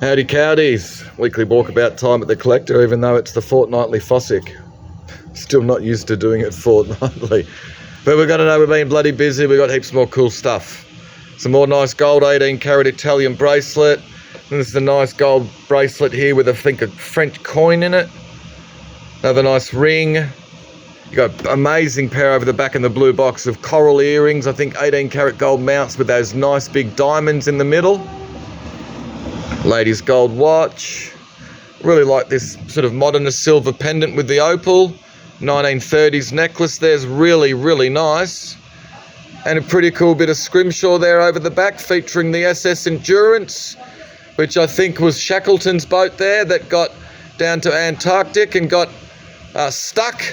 Howdy cowdies. Weekly walkabout time at the collector, even though it's the fortnightly fossick. Still not used to doing it fortnightly. But we're going to know we've been bloody busy. We've got heaps more cool stuff. Some more nice gold 18 carat Italian bracelet. And this is a nice gold bracelet here with I think a French coin in it. Another nice ring. You got amazing pair over the back in the blue box of coral earrings. I think 18 carat gold mounts with those nice big diamonds in the middle. Ladies gold watch. Really like this sort of modernist silver pendant with the opal. 1930s necklace there's really nice. And a pretty cool bit of scrimshaw there over the back featuring the SS Endurance, which I think was Shackleton's boat there that got down to Antarctic and got stuck.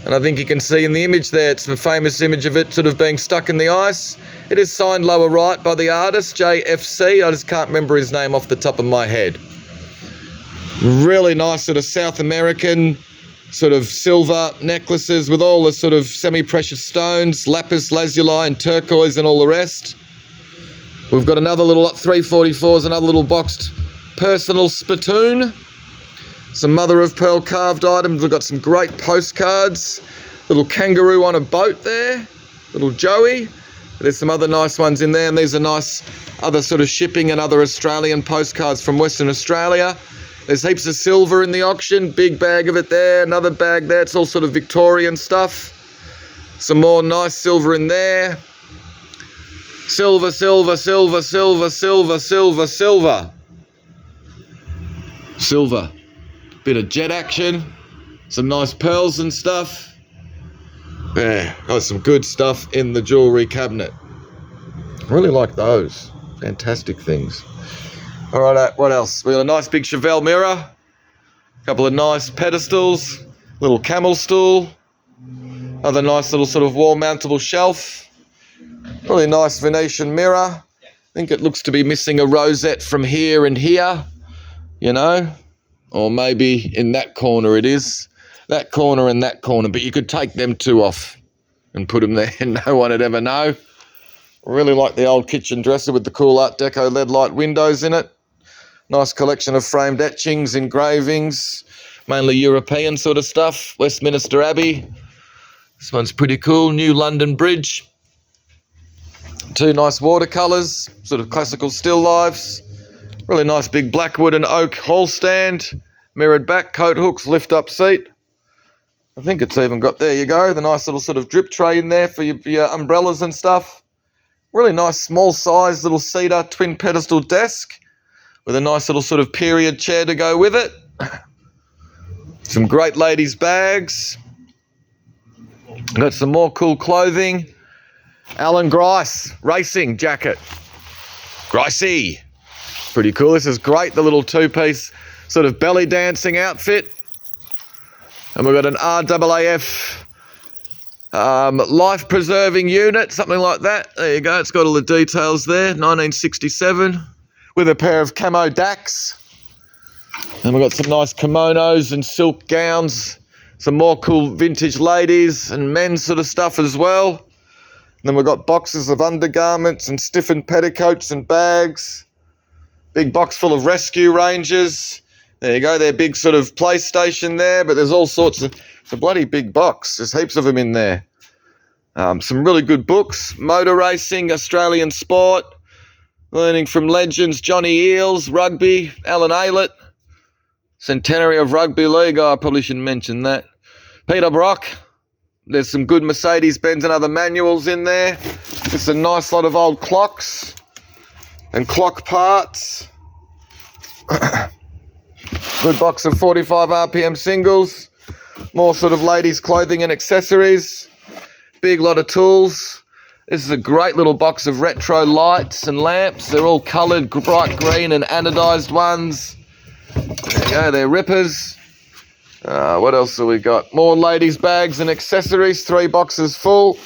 And I think you can see in the image there, it's the famous image of it sort of being stuck in the ice. It is signed lower right by the artist, JFC. I just can't remember his name off the top of my head. Really nice sort of South American sort of silver necklaces with all the sort of semi-precious stones, lapis lazuli and turquoise and all the rest. We've got another little 344s, another little boxed personal spittoon. Some mother of pearl carved items. We've got some great postcards. Little kangaroo on a boat there. Little Joey. There's some other nice ones in there, and these are nice other sort of shipping and other Australian postcards from Western Australia. There's heaps of silver in the auction. Big bag of it there. Another bag there. It's all sort of Victorian stuff. Some more nice silver in there. Silver, silver, silver, silver, silver, silver, silver. Silver. Bit of jet action, some nice pearls and stuff. Yeah, got some good stuff in the jewellery cabinet. Really like those. Fantastic things. All right, what else? We got a nice big Chevelle mirror, a couple of nice pedestals, little camel stool, other nice little sort of wall-mountable shelf. Really nice Venetian mirror. I think it looks to be missing a rosette from here and here, you know. Or maybe in that corner it is. That corner and that corner. But you could take them two off and put them there and no one would ever know. Really like the old kitchen dresser with the cool Art Deco LED light windows in it. Nice collection of framed etchings, engravings, mainly European sort of stuff. Westminster Abbey. This one's pretty cool. New London Bridge. Two nice watercolours, sort of classical still lifes. Really nice big blackwood and oak hall stand, mirrored back, coat hooks, lift up seat. I think it's even got, there you go, the nice little sort of drip tray in there for your umbrellas and stuff. Really nice small size little cedar twin pedestal desk with a nice little sort of period chair to go with it. Some great ladies bags. Got some more cool clothing. Alan Grice racing jacket. Gricey. Pretty cool. This is great, the little two-piece sort of belly dancing outfit. And we've got an RAAF life-preserving unit, something like that. There you go. It's got all the details there. 1967 with a pair of camo dacks. And we've got some nice kimonos and silk gowns. Some more cool vintage ladies and men's sort of stuff as well. And then we've got boxes of undergarments and stiffened petticoats and bags. Big box full of rescue rangers. There you go, their big sort of PlayStation there, but there's all sorts of, it's a bloody big box. There's heaps of them in there. Some really good books, motor racing, Australian sport, learning from legends, Johnny Eales, rugby, Alan Aylett, centenary of rugby league. Oh, I probably shouldn't mention that. Peter Brock. There's some good Mercedes-Benz and other manuals in there. It's a nice lot of old clocks and clock parts. Good box of 45 RPM singles. More sort of ladies' clothing and accessories. Big lot of tools. This is a great little box of retro lights and lamps. They're all coloured, bright green and anodised ones. There you go, they're rippers. What else have we got? More ladies' bags and accessories. 3 boxes full.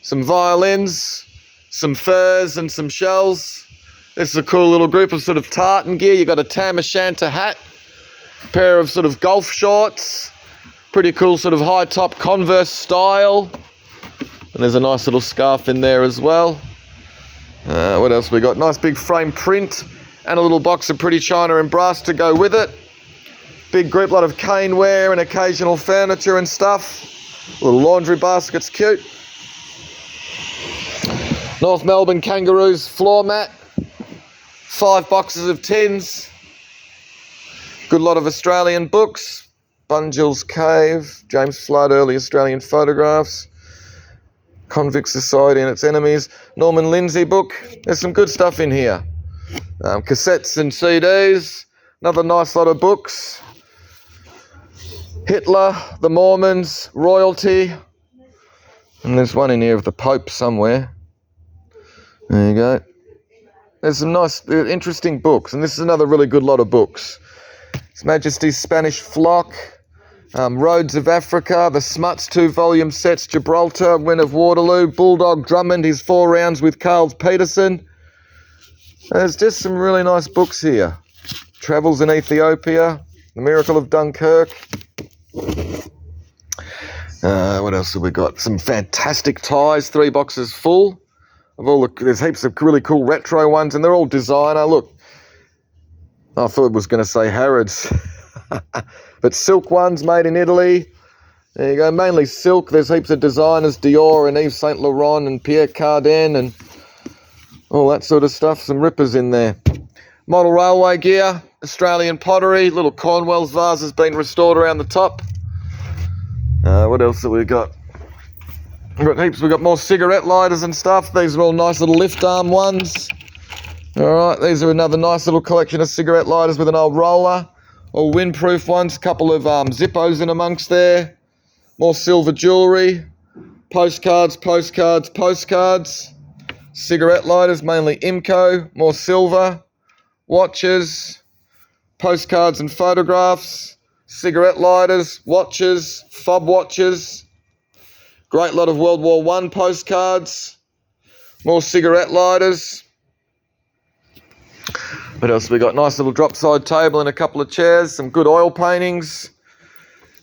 Some violins, some furs and some shells. This is a cool little group of sort of tartan gear. You've got a Tam O'Shanter hat, a pair of sort of golf shorts, pretty cool sort of high top Converse style. And there's a nice little scarf in there as well. What else we got? Nice big frame print and a little box of pretty china and brass to go with it. Big group, lot of caneware and occasional furniture and stuff. Little laundry basket's cute. North Melbourne Kangaroos floor mat. 5 boxes of tins. Good lot of Australian books. Bunjil's Cave, James Flood, early Australian photographs. Convict Society and its Enemies. Norman Lindsay book. There's some good stuff in here. Cassettes and CDs. Another nice lot of books. Hitler, the Mormons, royalty. And there's one in here of the Pope somewhere. There you go. There's some nice, interesting books. And this is another really good lot of books. His Majesty's Spanish Flock. Roads of Africa, the Smuts 2-volume sets, Gibraltar, Win of Waterloo, Bulldog Drummond, his 4 rounds with Carl Peterson. There's just some really nice books here. Travels in Ethiopia, The Miracle of Dunkirk. What else have we got? Some fantastic ties, 3 boxes full of all the. There's heaps of really cool retro ones, and they're all designer. Look, I thought it was going to say Harrods. But silk ones made in Italy. There you go, mainly silk. There's heaps of designers, Dior and Yves Saint Laurent and Pierre Cardin and all that sort of stuff. Some rippers in there. Model railway gear, Australian pottery, little Cornwell's vase has been restored around the top. What else have we got? We've got heaps. We've got more cigarette lighters and stuff. These are all nice little lift arm ones. All right, these are another nice little collection of cigarette lighters with an old roller. All windproof ones, a couple of Zippos in amongst there. More silver jewellery. Postcards. Cigarette lighters, mainly Imco. More silver. Watches. Postcards and photographs. Cigarette lighters. Watches. Fob watches. Great lot of World War I postcards. More cigarette lighters. What else have we got? Nice little drop side table and a couple of chairs. Some good oil paintings.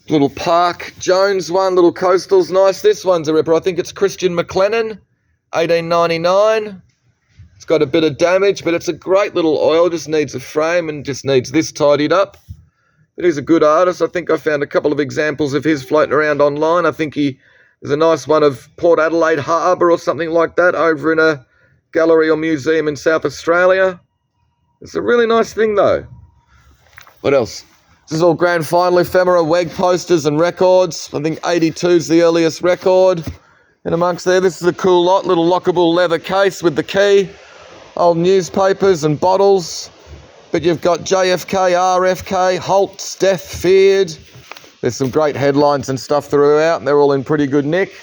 Little Park Jones one. Little coastals. Nice. This one's a ripper. I think it's Christian McLennan. 1899. It's got a bit of damage, but it's a great little oil. Just needs a frame and just needs this tidied up. But he's a good artist. I think I found a couple of examples of his floating around online. I think there's a nice one of Port Adelaide Harbour or something like that over in a gallery or museum in South Australia. It's a really nice thing, though. What else? This is all grand final ephemera, WEG posters and records. I think 82's the earliest record. And amongst there, this is a cool lot. Little lockable leather case with the key. Old newspapers and bottles. But you've got JFK, RFK, Holt's, Death Feared. There's some great headlines and stuff throughout. And they're all in pretty good nick.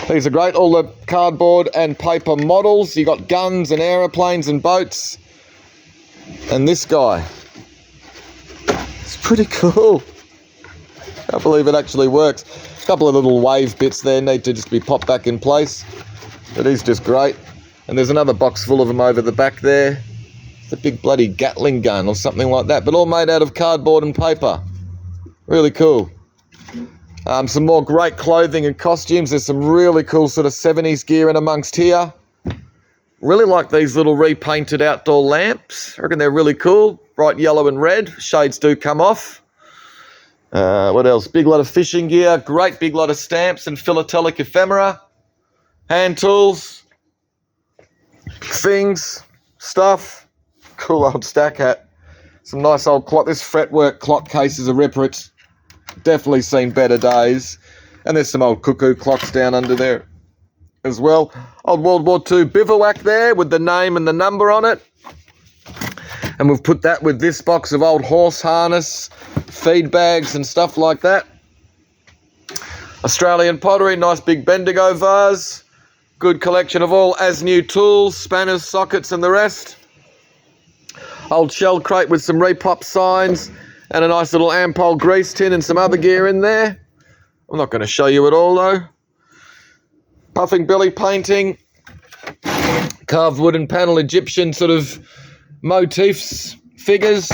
These are great, all the cardboard and paper models. You got guns and aeroplanes and boats. And this guy. It's pretty cool. Can't believe it actually works. A couple of little wave bits there need to just be popped back in place. But he's just great. And there's another box full of them over the back there. It's a big bloody Gatling gun or something like that, but all made out of cardboard and paper. Really cool. Some more great clothing and costumes. There's some really cool sort of 70s gear in amongst here. Really like these little repainted outdoor lamps. I reckon they're really cool. Bright yellow and red. Shades do come off. What else? Big lot of fishing gear. Great big lot of stamps and philatelic ephemera. Hand tools. Things. Stuff. Cool old stack hat. Some nice old clock. This fretwork clock case is a ripper. It's definitely seen better days. And there's some old cuckoo clocks down under there as well. Old World War II bivouac there with the name and the number on it. And we've put that with this box of old horse harness, feed bags and stuff like that. Australian pottery, nice big Bendigo vase. Good collection of all as-new tools, spanners, sockets and the rest. Old shell crate with some repop signs and a nice little Ampol grease tin and some other gear in there. I'm not going to show you it all though. Puffing Billy painting. Carved wooden panel Egyptian sort of motifs, figures.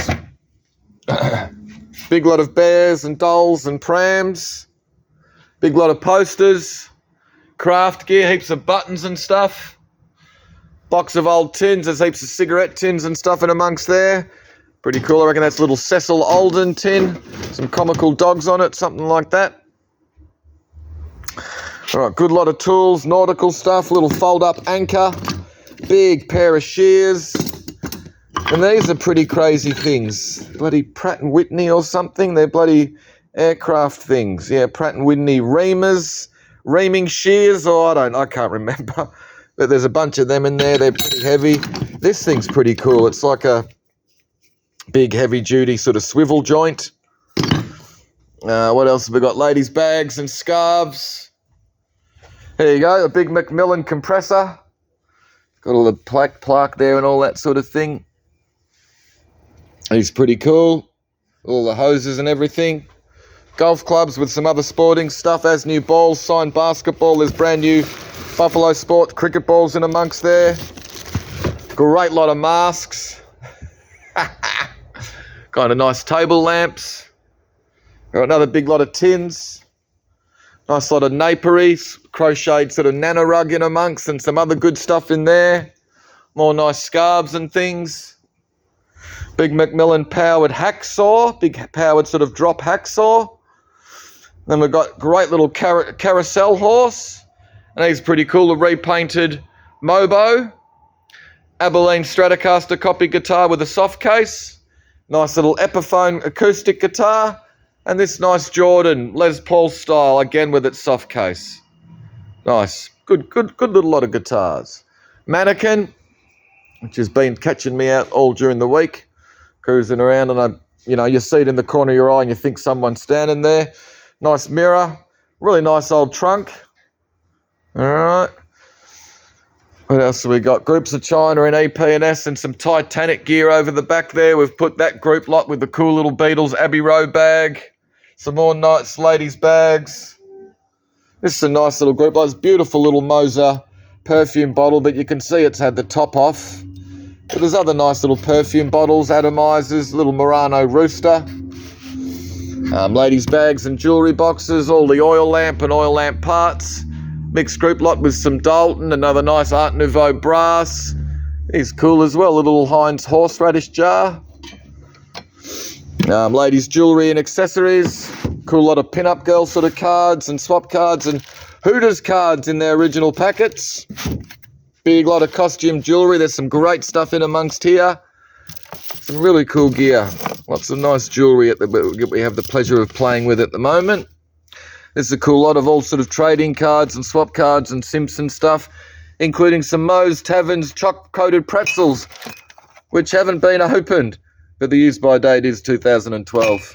Big lot of bears and dolls and prams. Big lot of posters. Craft gear, heaps of buttons and stuff. Box of old tins. There's heaps of cigarette tins and stuff in amongst there. Pretty cool. I reckon that's a little Cecil Alden tin. Some comical dogs on it, something like that. All right, good lot of tools, nautical stuff, little fold-up anchor, big pair of shears. And these are pretty crazy things. Bloody Pratt & Whitney or something. They're bloody aircraft things. Yeah, Pratt & Whitney reamers, reaming shears, or I can't remember. But there's a bunch of them in there. They're pretty heavy. This thing's pretty cool. It's like a big heavy-duty sort of swivel joint. What else have we got? Ladies' bags and scarves. There you go, a big Macmillan compressor. Got all the plaque there and all that sort of thing. He's pretty cool. All the hoses and everything. Golf clubs with some other sporting stuff, as new balls, signed basketball. There's brand new Buffalo Sport cricket balls in amongst there. Great lot of masks. Kind of nice table lamps. Got another big lot of tins. Nice lot of napery, crocheted sort of nano rug in amongst, and some other good stuff in there. More nice scarves and things. Big Macmillan powered hacksaw, big powered sort of drop hacksaw. Then we've got great little carousel horse. And he's pretty cool, a repainted Mobo. Abilene Stratocaster copy guitar with a soft case. Nice little Epiphone acoustic guitar. And this nice Jordan Les Paul style, again with its soft case. Nice. Good little lot of guitars. Mannequin, which has been catching me out all during the week. Cruising around, and you see it in the corner of your eye and you think someone's standing there. Nice mirror. Really nice old trunk. All right. What else have we got? Groups of China in EP&S and some Titanic gear over the back there. We've put that group lot with the cool little Beatles Abbey Road bag. Some more nice ladies' bags. This is a nice little group. It's a beautiful little Moser perfume bottle, but you can see it's had the top off. But there's other nice little perfume bottles, atomizers, little Murano rooster. Ladies' bags and jewellery boxes, all the oil lamp and oil lamp parts. Mixed group lot with some Dalton, another nice Art Nouveau brass. He's cool as well, a little Heinz horseradish jar. Ladies' jewellery and accessories. Cool lot of pin-up girl sort of cards and swap cards and Hooters cards in their original packets. Big lot of costume jewellery. There's some great stuff in amongst here. Some really cool gear. Lots of nice jewellery that we have the pleasure of playing with at the moment. There's a cool lot of all sort of trading cards and swap cards and Simpson stuff, including some Moe's Tavern's choc-coated pretzels, which haven't been opened, but the use-by date is 2012.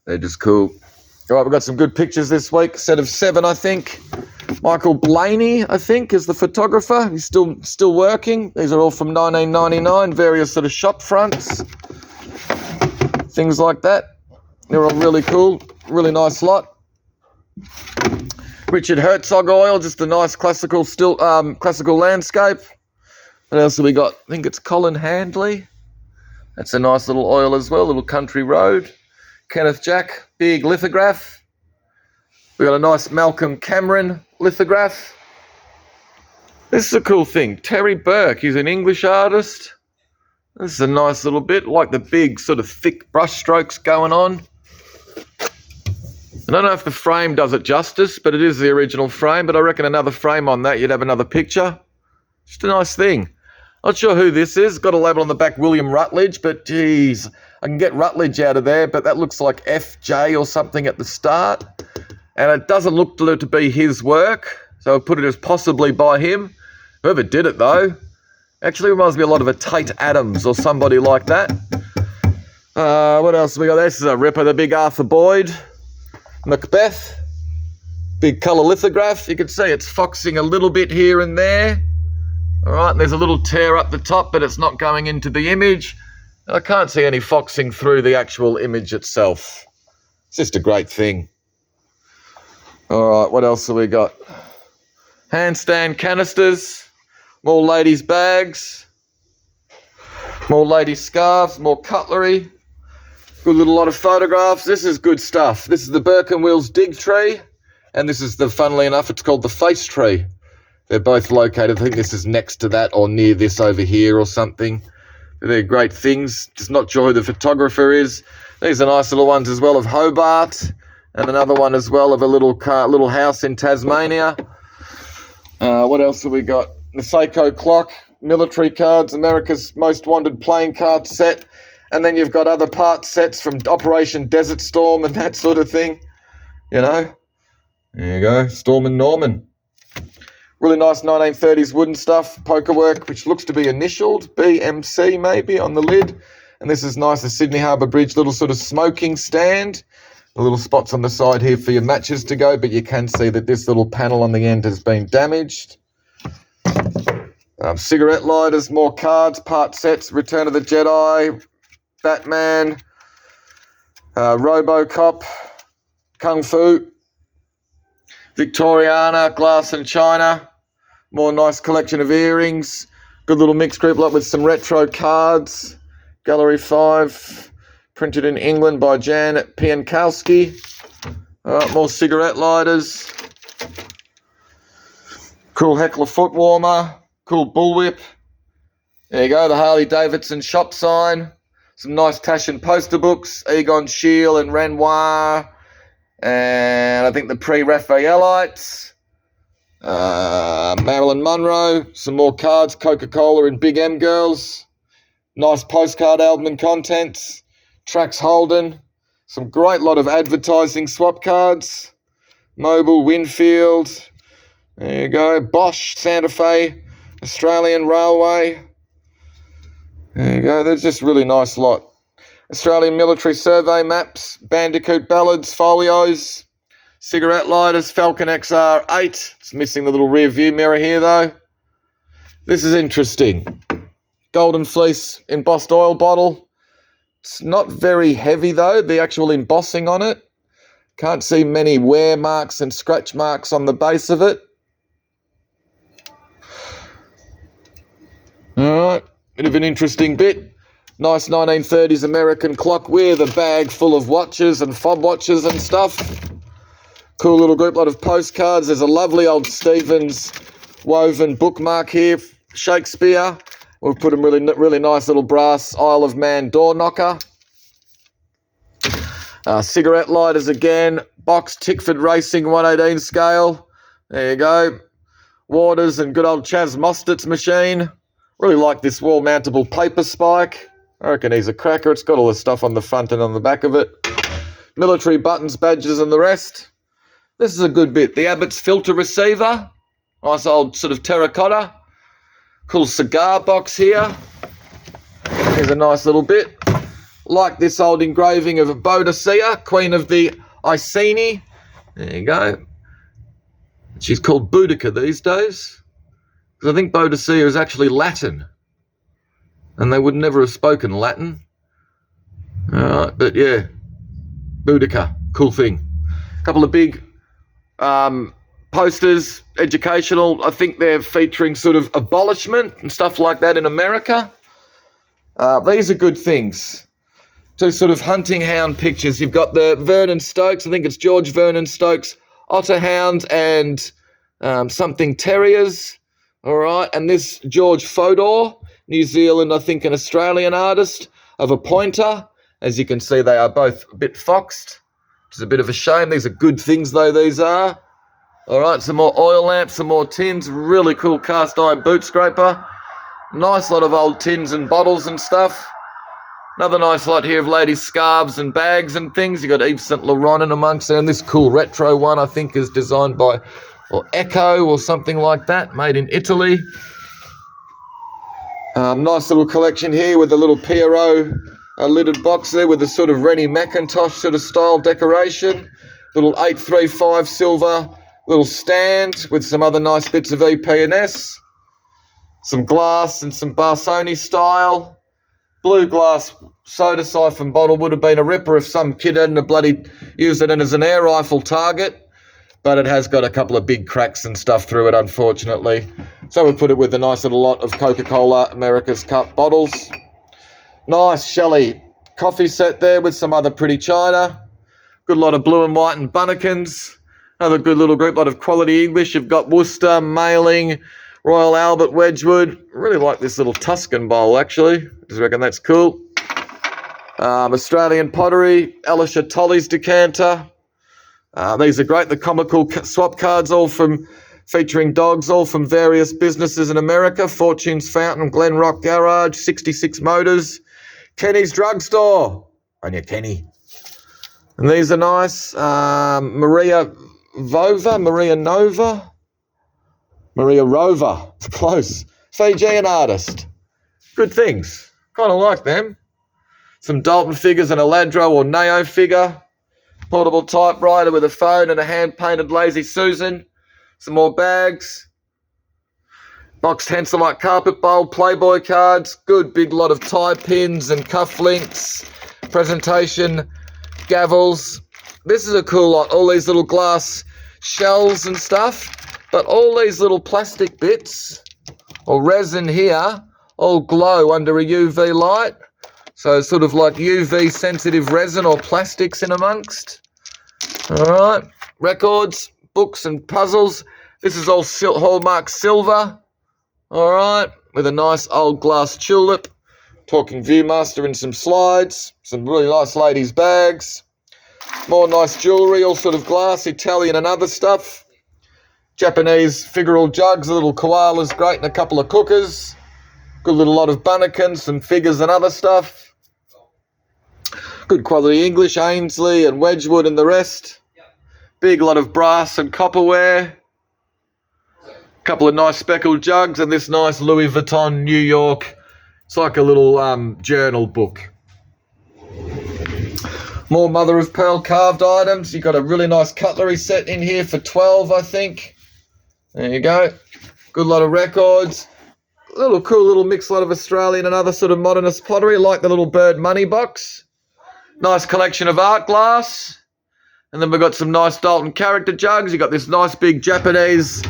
They're just cool. All right, we've got some good pictures this week. Set of 7, I think. Michael Blaney, I think, is the photographer. He's still working. These are all from 1999, various sort of shop fronts, things like that. They're all really cool, really nice lot. Richard Herzog oil, just a nice classical landscape. What else have we got? I think it's Colin Handley. That's a nice little oil as well, little country road. Kenneth Jack, big lithograph. We got a nice Malcolm Cameron lithograph. This is a cool thing. Terry Burke, he's an English artist. This is a nice little bit, like the big sort of thick brush strokes going on. I don't know if the frame does it justice, but it is the original frame. But I reckon another frame on that, you'd have another picture. Just a nice thing. Not sure who this is. Got a label on the back, William Rutledge, but geez, I can get Rutledge out of there, but that looks like FJ or something at the start. And it doesn't look to be his work, so I've put it as possibly by him. Whoever did it, though, actually reminds me a lot of a Tate Adams or somebody like that. What else have we got? This is a ripper, the big Arthur Boyd. Macbeth. Big colour lithograph. You can see it's foxing a little bit here and there. All right, and there's a little tear up the top, but it's not going into the image. And I can't see any foxing through the actual image itself. It's just a great thing. All right, what else have we got? Handstand canisters, more ladies' bags, more ladies' scarves, more cutlery. Good little lot of photographs. This is good stuff. This is the Burke and Wills dig tree, and this is funnily enough, it's called the face tree. They're both located, I think this is next to that or near this over here or something. They're great things. Just not sure who the photographer is. These are nice little ones as well of Hobart, and another one as well of a little house in Tasmania. What else have we got? The Seiko clock, military cards, America's Most Wanted playing card set. And then you've got other part sets from Operation Desert Storm and that sort of thing. You know, there you go, Storm and Norman. Really nice 1930s wooden stuff, poker work, which looks to be initialed, BMC maybe, on the lid. And this is nice, the Sydney Harbour Bridge little sort of smoking stand. The little spots on the side here for your matches to go, but you can see that this little panel on the end has been damaged. Cigarette lighters, more cards, part sets, Return of the Jedi, Batman, Robocop, Kung Fu, Victoriana, glass and china. More nice collection of earrings. Good little mixed group lot with some retro cards. Gallery 5, printed in England by Jan Piankowski. More cigarette lighters. Cool Heckler foot warmer. Cool bullwhip. There you go, the Harley Davidson shop sign. Some nice Taschen poster books. Egon Schiele and Renoir. And I think the pre-Raphaelites. Marilyn Monroe, some more cards, Coca-Cola and Big M Girls, nice postcard album and contents, Trax Holden, some great lot of advertising swap cards, Mobil, Winfield, there you go, Bosch, Santa Fe, Australian Railway, there you go, there's just really nice lot. Australian military survey maps, Bandicoot ballads, folios, cigarette lighters, Falcon XR8. It's missing the little rear view mirror here though. This is interesting. Golden Fleece embossed oil bottle. It's not very heavy though, the actual embossing on it. Can't see many wear marks and scratch marks on the base of it. Alright, bit of an interesting bit. Nice 1930s American clock with a bag full of watches and fob watches and stuff. Cool little group lot of postcards. There's a lovely old Stevens woven bookmark here, Shakespeare. We've put a really nice little brass Isle of Man door knocker. Cigarette lighters again, box Tickford Racing 118 scale. There you go. Waters and good old Chas Mostert's machine. Really like this wall mountable paper spike. I reckon he's a cracker. It's got all the stuff on the front and on the back of it. Military buttons, badges and the rest. This is a good bit. The Abbott's filter receiver. Nice old sort of terracotta. Cool cigar box here. Here's a nice little bit. Like this old engraving of a Boadicea, Queen of the Iceni. There you go. She's called Boudica these days. Because I think Boadicea is actually Latin. And they would never have spoken Latin. But yeah. Boudica. Cool thing. A couple of big posters, educational. I think they're featuring sort of abolishment and stuff like that in America. These are good things. Two sort of hunting hound pictures. You've got the Vernon Stokes, I think it's George Vernon Stokes, otter hound and something terriers. All right, and this George Fodor, New Zealand, I think an Australian artist, of a pointer. As you can see, they are both a bit foxed. Which is a bit of a shame. These are good things, though, these are. All right, some more oil lamps, some more tins. Really cool cast iron boot scraper. Nice lot of old tins and bottles and stuff. Another nice lot here of ladies' scarves and bags and things. You've got Yves Saint Laurent in amongst there. And this cool retro one, I think, is designed by Echo or something like that, made in Italy. Nice little collection here with a little Pierrot lidded box there with a sort of Rennie McIntosh sort of style decoration. Little 835 silver little stand with some other nice bits of EP&S. Some glass and some Barsoni style. Blue glass soda siphon bottle would have been a ripper if some kid hadn't bloody used it as an air rifle target. But it has got a couple of big cracks and stuff through it, unfortunately. So we put it with a nice little lot of Coca-Cola America's Cup bottles. Nice Shelley coffee set there with some other pretty china. Good lot of blue and white and Bunnekins. Another good little group, lot of quality English. You've got Worcester, Mailing, Royal Albert, Wedgwood. Really like this little Tuscan bowl, actually. Just reckon that's cool. Australian Pottery, Elisha Tolley's decanter. These are great. The comical swap cards, all from featuring dogs, all from various businesses in America. Fortune's Fountain, Glen Rock Garage, 66 Motors, Kenny's Drugstore. On your Kenny. And these are nice. Maria Rover. It's close. Fijian artist. Good things. Kind of like them. Some Dalton figures and a Ladro or Nao figure. Portable typewriter with a phone and a hand-painted Lazy Susan. Some more bags. Boxed Henselite carpet bowl, Playboy cards. Good big lot of tie pins and cufflinks. Presentation gavels. This is a cool lot. All these little glass shells and stuff. But all these little plastic bits or resin here all glow under a UV light. So sort of like UV sensitive resin or plastics in amongst. All right. Records, books and puzzles. This is all hallmark silver. All right. With a nice old glass tulip. Talking Viewmaster and some slides. Some really nice ladies' bags. More nice jewellery, all sort of glass, Italian and other stuff. Japanese figural jugs, little koalas, great, and a couple of cookers. Good little lot of bunnekins, some figures and other stuff. Good quality English, Ainsley and Wedgwood and the rest. Big lot of brass and copperware. Couple of nice speckled jugs and this nice Louis Vuitton New York. It's like a little journal book. More mother of pearl carved items. You've got a really nice cutlery set in here for 12, I think. There you go. Good lot of records. A little cool little mixed lot of Australian and other sort of modernist pottery, like the little bird money box. Nice collection of art glass. And then we've got some nice Dalton character jugs. You've got this nice big Japanese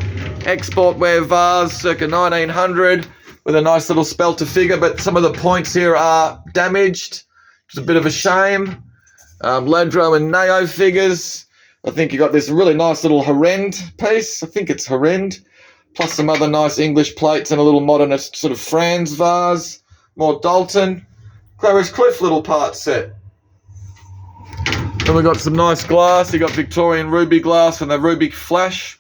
exportware vase, circa 1900, with a nice little spelter figure, but some of the points here are damaged. It's a bit of a shame. Landro and Nao figures. I think you got this really nice little Horrend piece. I think it's Horrend. Plus some other nice English plates and a little modernist sort of Franz vase. More Dalton. Clarice Cliff little part set. Then we got some nice glass. You got Victorian ruby glass and the ruby flash.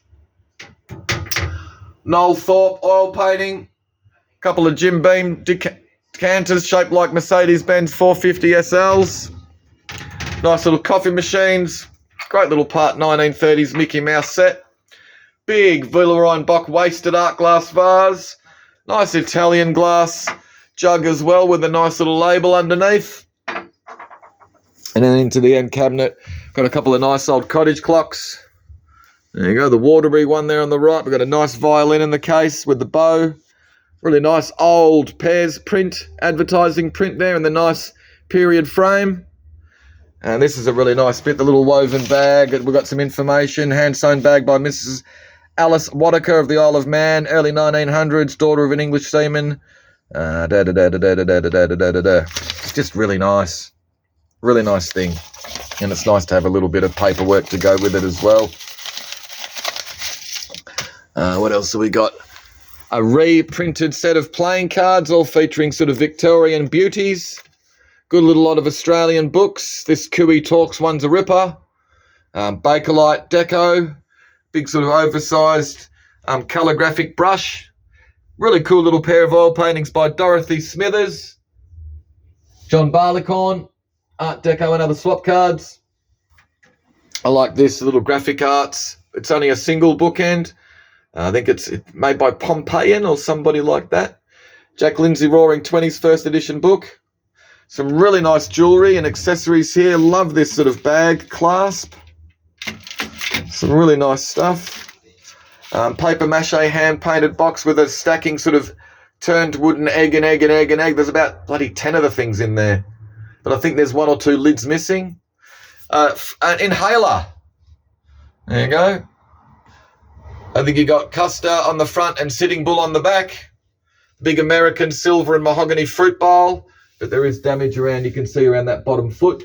Noel Thorpe oil painting. Couple of Jim Beam decanters shaped like Mercedes-Benz 450 SLs. Nice little coffee machines. Great little part 1930s Mickey Mouse set. Big Villeroy Bock wasted art glass vase. Nice Italian glass jug as well with a nice little label underneath. And then into the end cabinet, got a couple of nice old cottage clocks. There you go, the Waterbury one there on the right. We've got a nice violin in the case with the bow. Really nice old Pears print, advertising print there in the nice period frame. And this is a really nice bit, the little woven bag. We've got some information, hand-sewn bag by Mrs. Alice Wadaker of the Isle of Man, early 1900s, daughter of an English seaman. It's just really nice. Really nice thing. And it's nice to have a little bit of paperwork to go with it as well. What else have we got? A reprinted set of playing cards, all featuring sort of Victorian beauties. Good little lot of Australian books. This Cooey Talks one's a ripper. Bakelite deco. Big sort of oversized calligraphic brush. Really cool little pair of oil paintings by Dorothy Smithers. John Barleycorn. Art deco and other swap cards. I like this little graphic arts. It's only a single bookend. I think it's made by Pompeian or somebody like that. Jack Lindsay Roaring 20s first edition book. Some really nice jewellery and accessories here. Love this sort of bag clasp. Some really nice stuff. Paper mache hand-painted box with a stacking sort of turned wooden egg and egg and egg and egg. There's about bloody 10 of the things in there. But I think there's 1 or 2 lids missing. An inhaler. There you go. I think you got Custer on the front and Sitting Bull on the back. Big American silver and mahogany fruit bowl. But there is damage around, you can see around that bottom foot.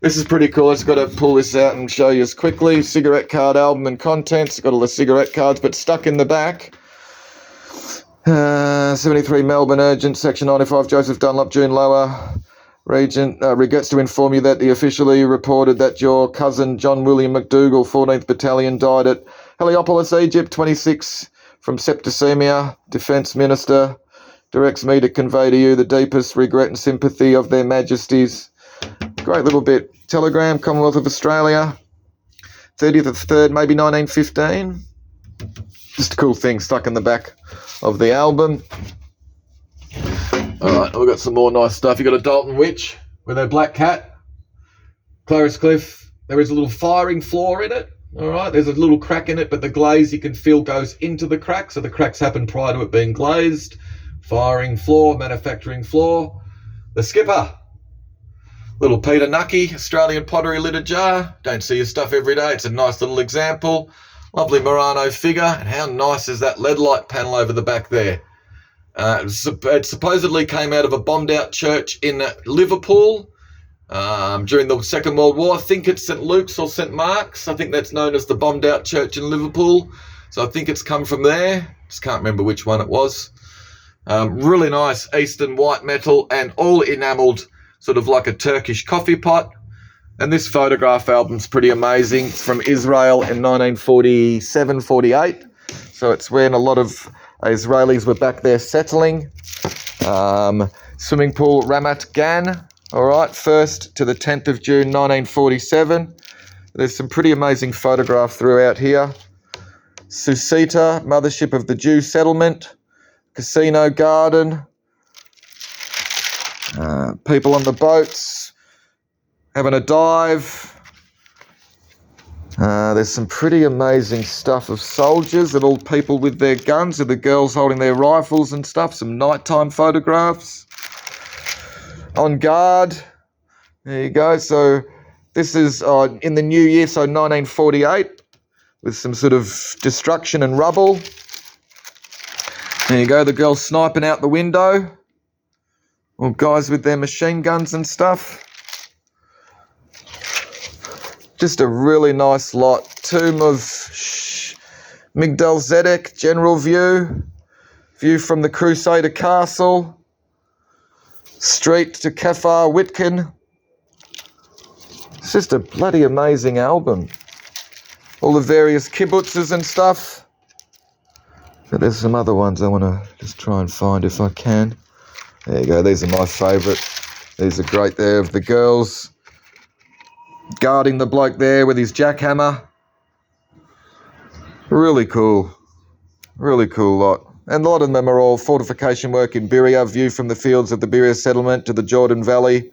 This is pretty cool. I just got to pull this out and show you as quickly. Cigarette card album and contents. Got all the cigarette cards, but stuck in the back. 73 Melbourne Urgent, Section 95, Joseph Dunlop, June Lower. Regent regrets to inform you that he officially reported that your cousin John William McDougall, 14th Battalion, died at Heliopolis, Egypt, 26 from septicemia. Defence Minister directs me to convey to you the deepest regret and sympathy of their majesties. Great little bit. Telegram, Commonwealth of Australia, 30th of the 3rd, maybe 1915. Just a cool thing stuck in the back of the album. Alright, we've got some more nice stuff. You've got a Dalton Witch with her black cat. Clarice Cliff, there is a little firing floor in it. Alright, there's a little crack in it, but the glaze you can feel goes into the crack, so the cracks happen prior to it being glazed. Firing floor, manufacturing floor. The Skipper. Little Peter Nucky, Australian pottery litter jar. Don't see your stuff every day. It's a nice little example. Lovely Murano figure. And how nice is that LED light panel over the back there? It supposedly came out of a bombed out church in Liverpool during the Second World War. I think it's St Luke's or St Mark's. I think that's known as the bombed out church in Liverpool. So I think it's come from there. Just can't remember which one it was. Really nice Eastern white metal and all enamelled, sort of like a Turkish coffee pot. And this photograph album's pretty amazing. It's from Israel in 1947-48. So it's when a lot of Israelis were back there settling. Swimming pool Ramat Gan. All right, 1st to the 10th of June 1947. There's some pretty amazing photographs throughout here. Susita, mothership of the Jew settlement. Casino garden. People on the boats having a dive. There's some pretty amazing stuff of soldiers and all people with their guns, and the girls holding their rifles and stuff. Some nighttime photographs. On guard. There you go. So this is in the new year, so 1948, with some sort of destruction and rubble. There you go. The girls sniping out the window. All guys with their machine guns and stuff. Just a really nice lot. Tomb of Migdal Zedek, general view. View from the Crusader Castle. Street to Kafar Witkin. It's just a bloody amazing album. All the various kibbutzes and stuff. But there's some other ones I want to just try and find if I can. There you go. These are my favourite. These are great there of the girls guarding the bloke there with his jackhammer. Really cool. Really cool lot. And a lot of them are all fortification work in Berea, view from the fields of the Berea settlement to the Jordan Valley.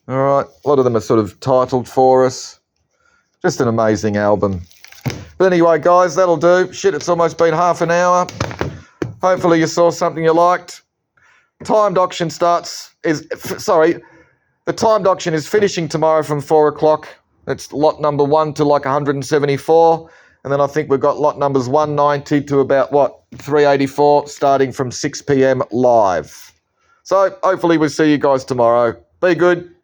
All right. A lot of them are sort of titled for us. Just an amazing album. But anyway, guys, that'll do. Shit, it's almost been half an hour. Hopefully you saw something you liked. Timed auction the timed auction is finishing tomorrow from 4 o'clock. It's lot number 1 to like 174. And then I think we've got lot numbers 190 to about, 384, starting from 6 p.m. live. So hopefully we'll see you guys tomorrow. Be good.